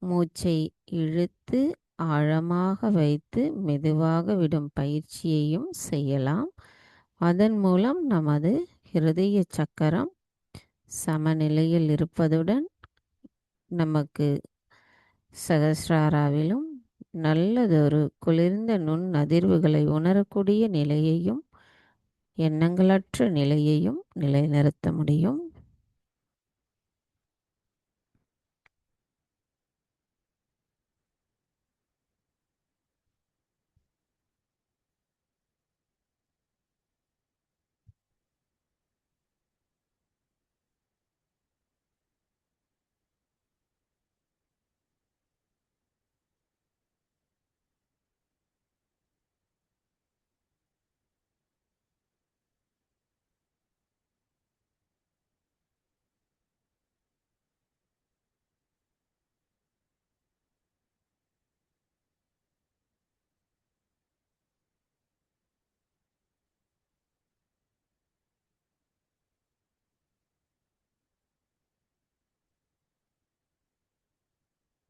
மூச்சை இழுத்து ஆழமாக வைத்து மெதுவாக விடும் பயிற்சியையும் செய்யலாம். அதன் மூலம் நமது இருதய சக்கரம் சமநிலையில் இருப்பதுடன் நமக்கு சகசிராராவிலும் நல்லதொரு குளிர்ந்த நுண் அதிர்வுகளை உணரக்கூடிய நிலையையும் எண்ணங்களற்ற நிலையையும் நிலைநிறுத்த முடியும்.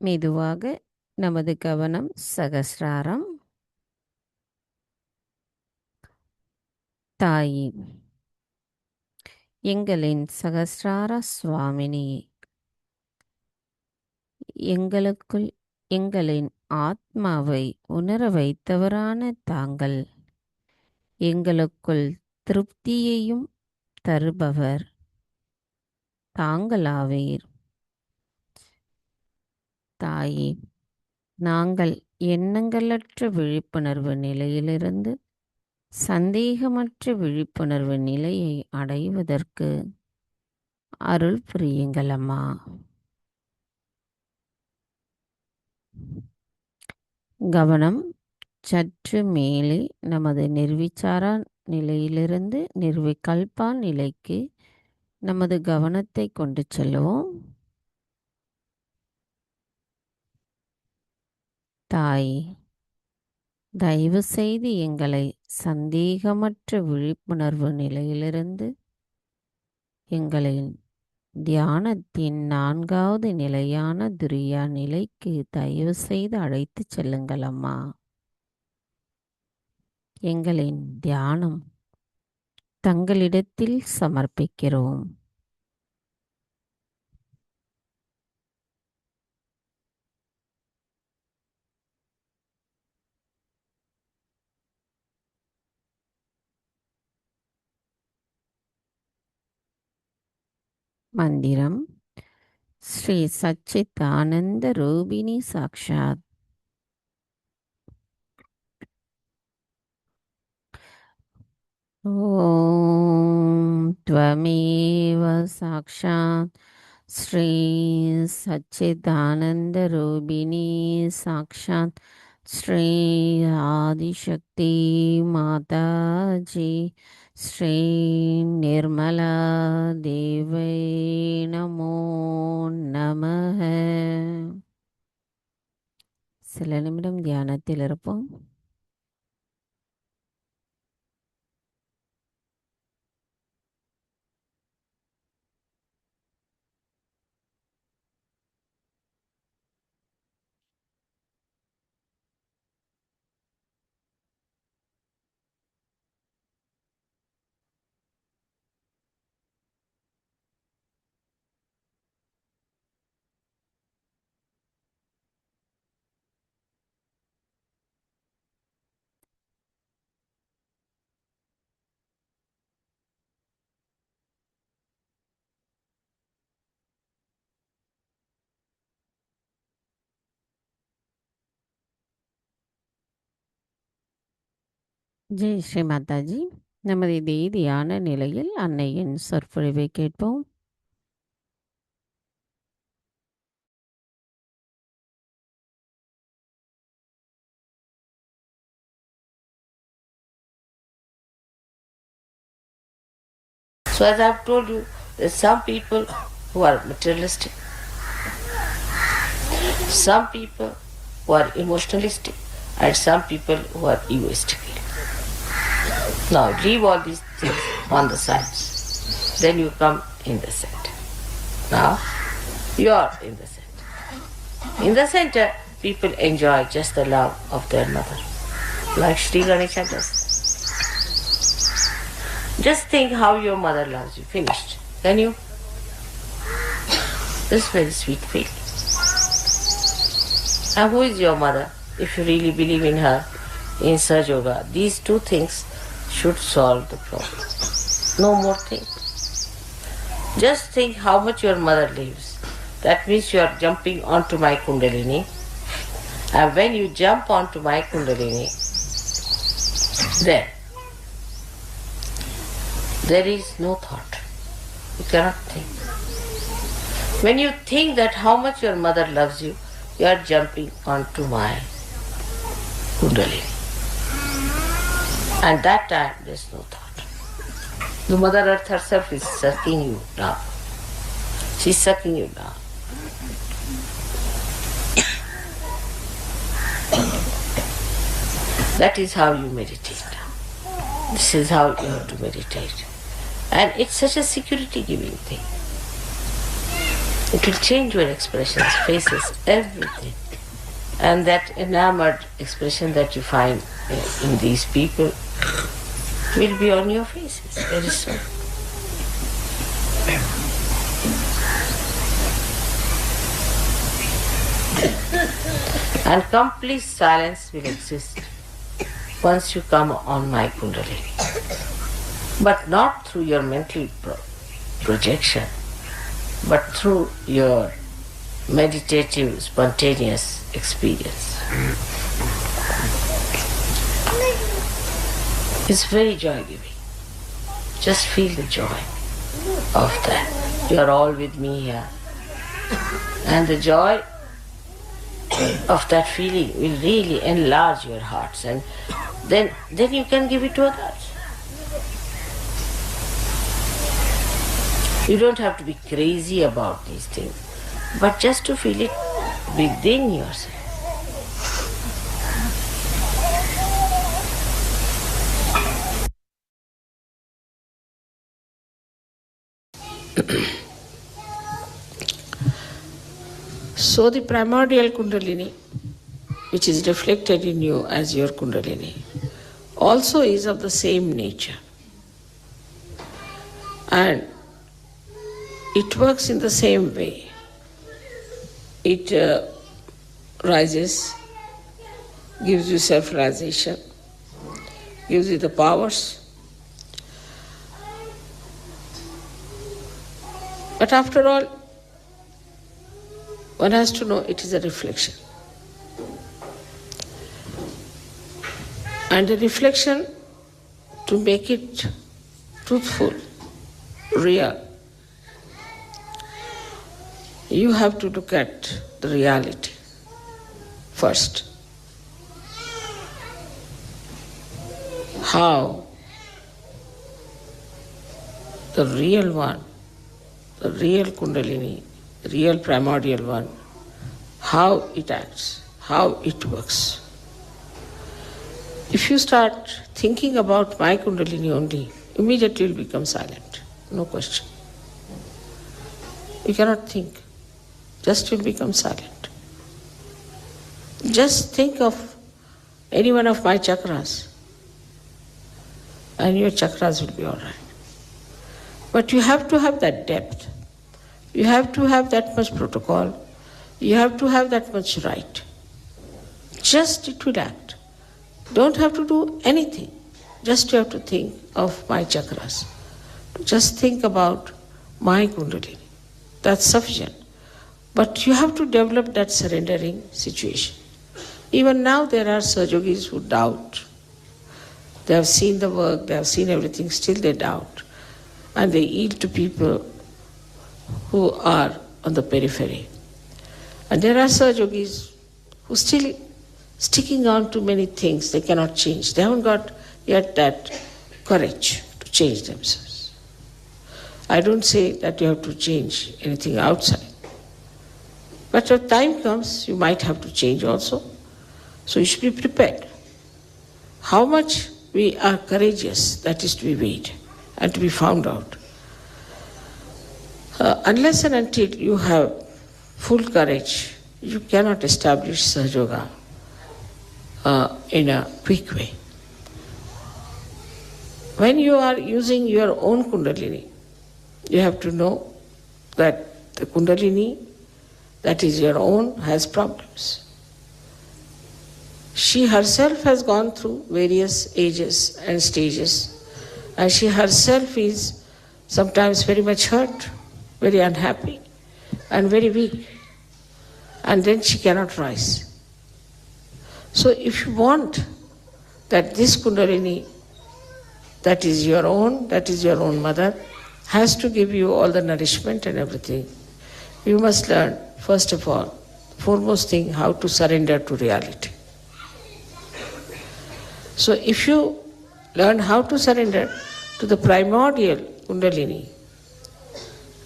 மெதுவாக நமது கவனம் சகசிராரம். தாயி, எங்களின் சகசிரார சுவாமினி, எங்களுக்குள் எங்களின் ஆத்மாவை உணர வைத்தவரான தாங்கள் எங்களுக்குள் திருப்தியையும் தருபவர் தாங்களாவீர். தாயே, நாங்கள் எண்ணங்களற்ற விழிப்புணர்வு நிலையிலிருந்து சந்தேகமற்ற விழிப்புணர்வு நிலையை அடைவதற்கு அருள் புரியுங்கள் அம்மா. கவனம் சற்று மேலே நமது நிர்விச்சார நிலையிலிருந்து நிர்விகல்பா நிலைக்கு நமது கவனத்தை கொண்டு செல்வோம். தாய், தயவு செய்து எங்களை சந்தேகமற்ற விழிப்புணர்வு நிலையிலிருந்து எங்களின் தியானத்தின் 4வது நிலையான துரியா நிலைக்கு தயவு செய்து அழைத்து செல்லுங்கள் அம்மா. எங்களின் தியானம் தங்களிடத்தில் சமர்ப்பிக்கிறோம். மந்திரம் ஸ்ரீ சச்சிதானந்த ரூபிணி சாக்ஷாத். ஓம் த்வமேவ சாக்ஷாத் ஸ்ரீ சச்சிதானந்த ரூபிணி சாக்ஷாத் ஸ்ரீ ஆதிசக்தி மாதாஜி ஸ்ரீ நிர்மலா தேவை நமோ நமः. சில நிமிடம் தியானத்தில் இருப்போம். ஜெய் ஸ்ரீ மாதாஜி. நமது இதே தியான நிலையில் அன்னையின் சொற்பொழிவை கேட்போம். So as I've told you, there's some people who are materialistic, some people who are emotionalistic, and some people who are egoistical. Now leave all these things on the sides. Then you come in the center. Now you are in the center. In the center, people enjoy just the love of their mother, like Sri Ganesha does. Just think how your mother loves you. Finished. Can you? This is very sweet feeling. And who is your mother? If you really believe in her, in Sahaja Yoga, these two things should solve the problem. No more things. Just think how much your mother lives. That means you are jumping onto my Kundalini. And when you jump onto my Kundalini, then there is no thought. You cannot think. When you think that how much your mother loves you, you are jumping onto my Kundalini. And that time there is no thought. The Mother Earth herself is sucking you down. She is sucking you down. That is how you meditate. This is how you have to meditate. And it's such a security-giving thing. It will change your expressions, faces, everything. And that enamored expression that you find in these people will be on your faces very soon. And complete silence will exist once you come on my Kundalini. But not through your mental projection, but through your meditative, spontaneous experience. It's very joy-giving. Just feel the joy of that. You are all with me here. And the joy of that feeling will really enlarge your hearts, and then you can give it to others. You don't have to be crazy about these things, but just to feel it within yourself. So the primordial Kundalini, which is reflected in you as your Kundalini, also is of the same nature. And it works in the same way. It rises, gives you self-realization, gives you the powers. But after all, one has to know it is a reflection. And the reflection, to make it truthful, real, you have to look at the reality first. How the real one, the real Kundalini, the real primordial one, how it acts, how it works. If you start thinking about my Kundalini only, immediately you'll become silent, no question. You cannot think, just you'll become silent. Just think of any one of my chakras, and your chakras will be all right. But you have to have that depth. You have to have that much protocol. You have to have that much right. Just it will act. Don't have to do anything. Just you have to think of my chakras. Just think about my Kundalini. That's sufficient. But you have to develop that surrendering situation. Even now there are Sahajogis who doubt. They have seen the work, they have seen everything, still they doubt. And they yield to people who are on the periphery. And there are Sahajogis who still sticking on to many things they cannot change. They haven't got yet that courage to change themselves. I don't say that you have to change anything outside. But when time comes, you might have to change also. So you should be prepared. How much we are courageous, that is to be weighed and to be found out. Unless and until you have full courage, you cannot establish Sahaja Yoga in a quick way. When you are using your own Kundalini, you have to know that the Kundalini that is your own has problems. She herself has gone through various ages and stages, and she herself is sometimes very much hurt, very unhappy, and very weak. And then she cannot rise. So if you want that this Kundalini, that is your own mother, has to give you all the nourishment and everything, you must learn, first of all, foremost thing, how to surrender to reality. So if you learn how to surrender to the primordial Kundalini,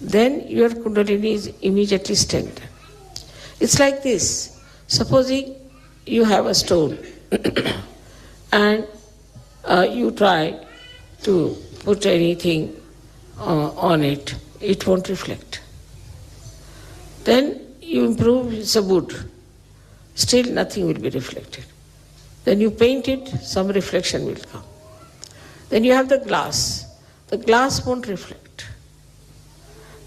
then your Kundalini is immediately strengthened. It's like this. Supposing you have a stone and you try to put anything on it, it won't reflect. Then you improve, it's a wood, still nothing will be reflected. Then you paint it, some reflection will come. Then you have the glass won't reflect.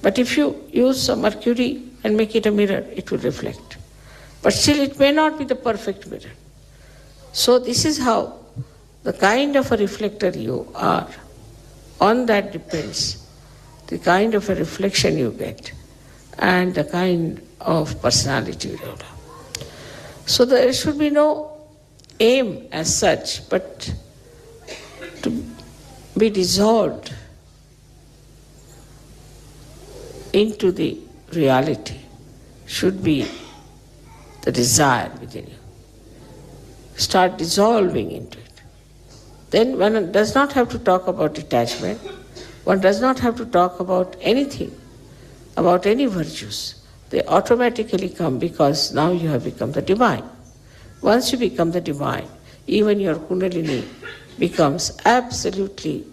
But if you use some mercury and make it a mirror, it will reflect. But still it may not be the perfect mirror. So this is how the kind of a reflector you are, on that depends the kind of a reflection you get and the kind of personality you develop. So there should be no aim as such, but to be dissolved into the reality should be the desire within you. Start dissolving into it. Then one does not have to talk about detachment. One does not have to talk about anything, about any virtues. They automatically come because now you have become the divine. Once you become the divine, even your Kundalini becomes absolutely,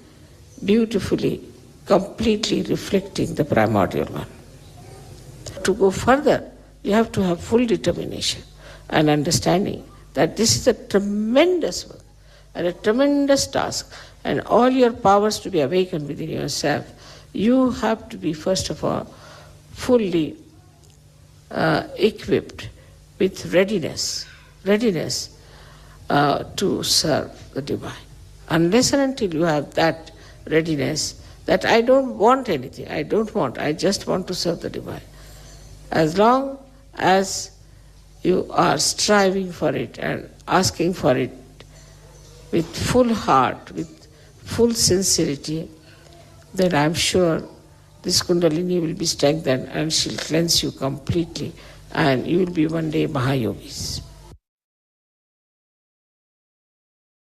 beautifully, completely reflecting the primordial one. To go further, you have to have full determination and understanding that this is a tremendous work and a tremendous task, and all your powers to be awakened within yourself. You have to be, first of all, fully equipped with readiness to serve the divine. Unless and until you have that readiness, that I don't want anything, I just want to serve the divine. As long as you are striving for it and asking for it with full heart, with full sincerity, then I am sure this Kundalini will be strengthened and she'll cleanse you completely, and you will be one day Mahayogis.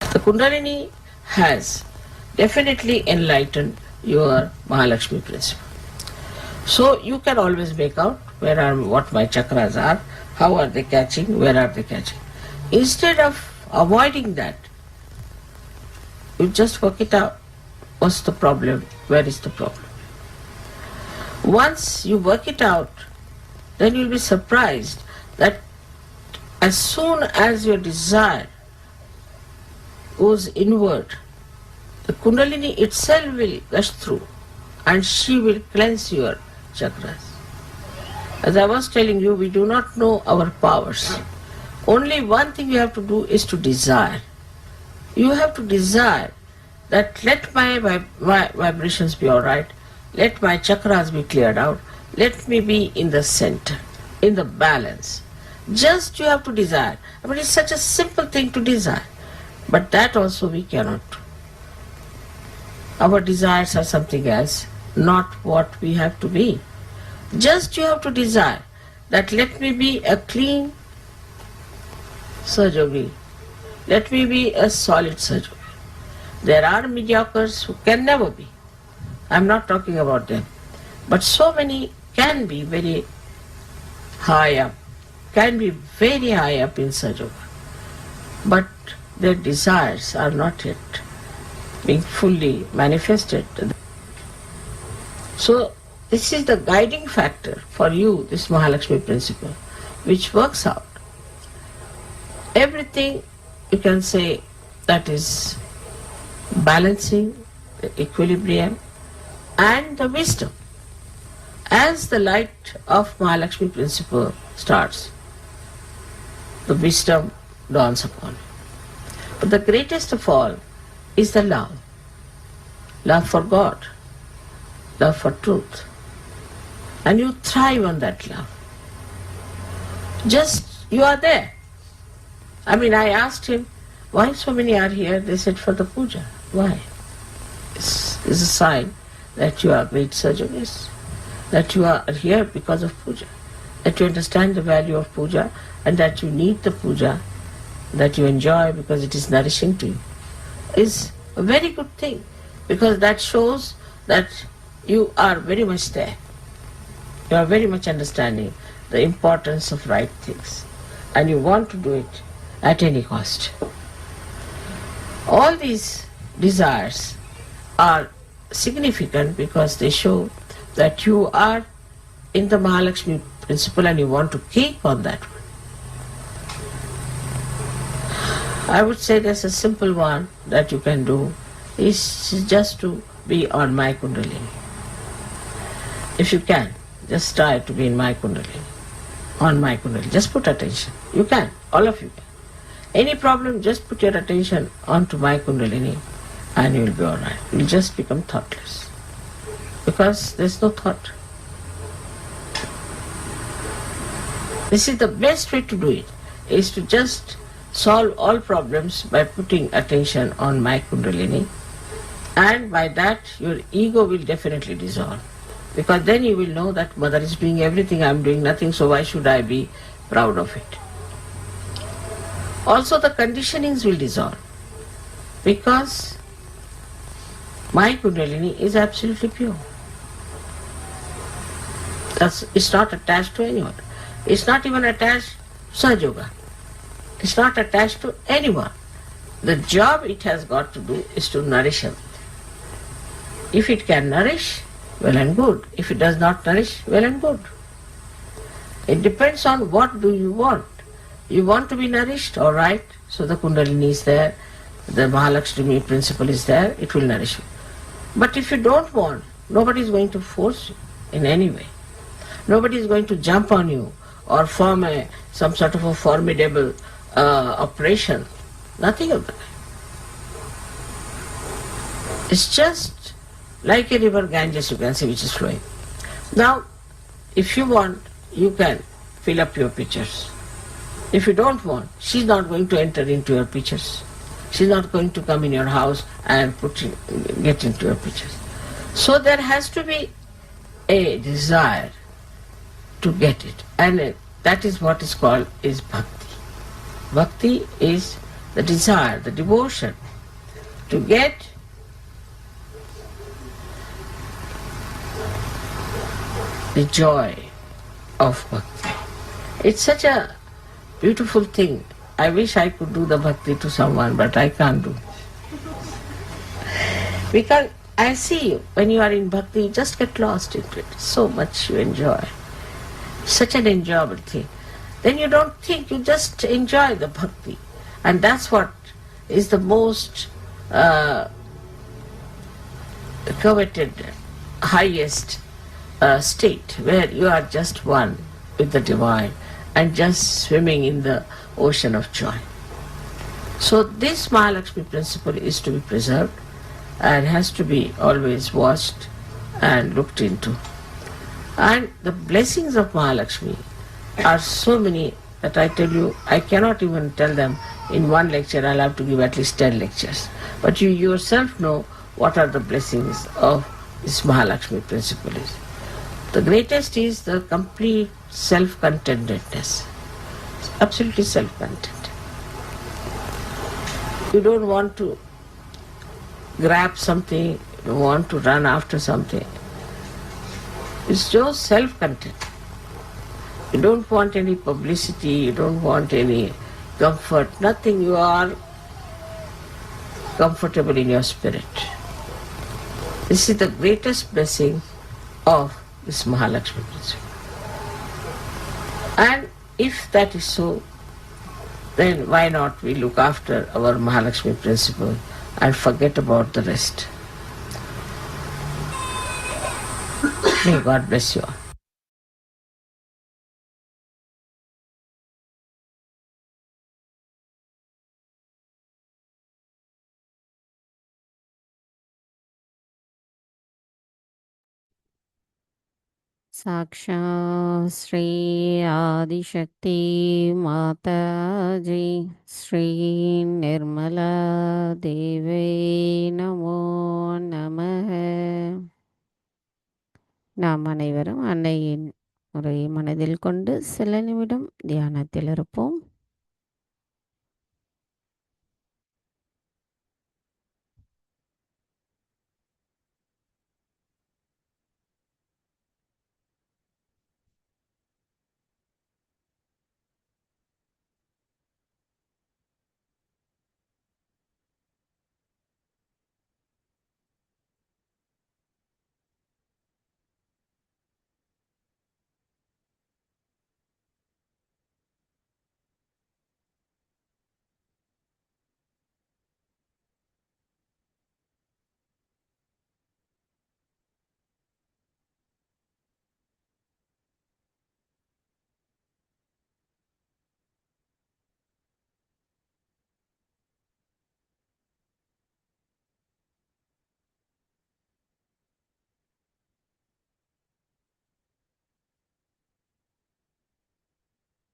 The Kundalini has definitely enlightened your Mahalakshmi principle. So you can always make out what my chakras are, how are they catching, where are they catching. Instead of avoiding that, you just work it out. What's the problem? Where is the problem? Once you work it out, then you'll be surprised that as soon as your desire goes inward, the Kundalini itself will gush through and she will cleanse your chakras. As I was telling you, we do not know our powers. Only one thing you have to do is to desire. You have to desire that let my vibrations be all right, let my chakras be cleared out, let me be in the center, in the balance. Just you have to desire. I mean, it's such a simple thing to desire, but that also we cannot do. Our desires are something else, not what we have to be. Just you have to desire that let me be a clean Sahaja-yogi, let me be a solid Sahaja-yogi. There are mediocres who can never be. I'm not talking about them. But so many can be very high up, in Sahaja-yoga. But their desires are not yet being fully manifested. So this is the guiding factor for you, this Mahalakshmi principle, which works out. Everything you can say that is balancing, the equilibrium, and the wisdom. As the light of Mahalakshmi principle starts, the wisdom dawns upon you. But the greatest of all is the love. Love for God, love for truth. And you thrive on that love. Just, you are there. I mean, I asked him, why so many are here? They said, for the puja. Why? It's a sign that you are great surgeons, that you are here because of puja, that you understand the value of puja, and that you need the puja, that you enjoy because it is nourishing to you, is a very good thing, because that shows that you are very much there. You are very much understanding the importance of right things, and you want to do it at any cost. All these desires are significant because they show that you are in the Mahalakshmi principle and you want to keep on that one. I would say there's a simple one that you can do is just to be on my Kundalini. If you can, just try to be in my Kundalini, on my Kundalini. Just put attention. You can, all of you can. Any problem, just put your attention onto my Kundalini and you will be alright. You will just become thoughtless. Because there's no thought. This is the best way to do it, is to just solve all problems by putting attention on my Kundalini, and by that your ego will definitely dissolve. Because then you will know that Mother is doing everything, I am doing nothing, so why should I be proud of it? Also the conditionings will dissolve, because my Kundalini is absolutely pure. It's not attached to anyone. It's not even attached to Sahaja Yoga. It's not attached to anyone. The job it has got to do is to nourish everything. If it can nourish, well and good. If it does not nourish, well and good. It depends on what do you want. You want to be nourished, all right, so the Kundalini is there, the Mahalakshmi principle is there, it will nourish you. But if you don't want, nobody is going to force you in any way. Nobody is going to jump on you or form some sort of a formidable operation. Nothing of that. It's just like a river Ganges, you can see, which is flowing. Now, if you want, you can fill up your pitchers. If you don't want, she's not going to enter into your pitchers. She's not going to come in your house and get into your pitchers. So there has to be a desire to get it, and that is what is called is bhakti. Bhakti is the desire, the devotion to get the joy of bhakti. It's such a beautiful thing. I wish I could do the bhakti to someone, but I can't do. Because I see you, when you are in bhakti, you just get lost into it. So much you enjoy. Such an enjoyable thing. Then you don't think, you just enjoy the bhakti. And that's what is the most coveted, highest state, where you are just one with the divine and just swimming in the ocean of joy. So this Mahalakshmi principle is to be preserved and has to be always watched and looked into. And the blessings of Mahalakshmi are so many that I tell you, I cannot even tell them in one lecture. I'll have to give at least 10 lectures. But you yourself know what are the blessings of this Mahalakshmi principle is. The greatest is the complete self-contentedness. Absolutely self-content. You don't want to grab something, you don't want to run after something. It's just self-content. You don't want any publicity, you don't want any comfort, nothing. You are comfortable in your spirit. This is the greatest blessing of this Mahalakshmi principle. And if that is so, then why not we look after our Mahalakshmi principle and forget about the rest. May God bless you all. साक्षात् श्री आदिशक्ति माताजी श्री निर्मला देवी நமோ நமः. நாம் அனைவரும் அன்னையின் முறையை மனதில் கொண்டு சில நிமிடம் தியானத்தில் இருப்போம்.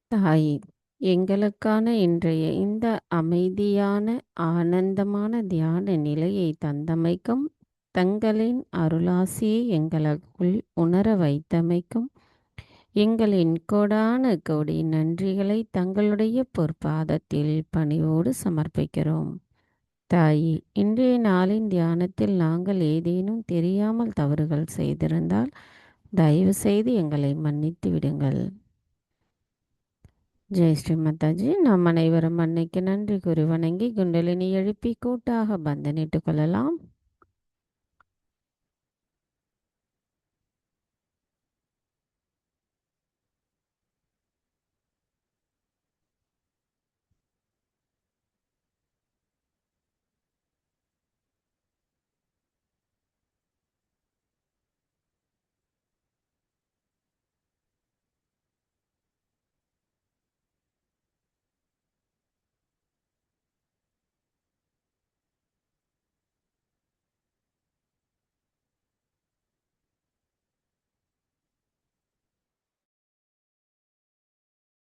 தாய், எங்களுக்கான இன்றைய இந்த அமைதியான ஆனந்தமான தியான நிலையை தந்தமைக்கும், தங்களின் அருளாசியை எங்களுக்குள் உணர வைத்தமைக்கும் எங்களின் கோடான கோடி நன்றிகளை தங்களுடைய பொற்பாதத்தில் பணிவோடு சமர்ப்பிக்கிறோம். தாயி, இன்றைய நாளின் தியானத்தில் நாங்கள் ஏதேனும் தெரியாமல் தவறுகள் செய்திருந்தால் தயவு செய்து எங்களை மன்னித்து விடுங்கள். ஜெய் ஸ்ரீ மாதாஜி. நாம் அனைவரும் அன்னைக்கு நன்றி கூறி வணங்கி குண்டலினி எழுப்பி கூட்டாக பந்தனிட்டுக் கொள்ளலாம்.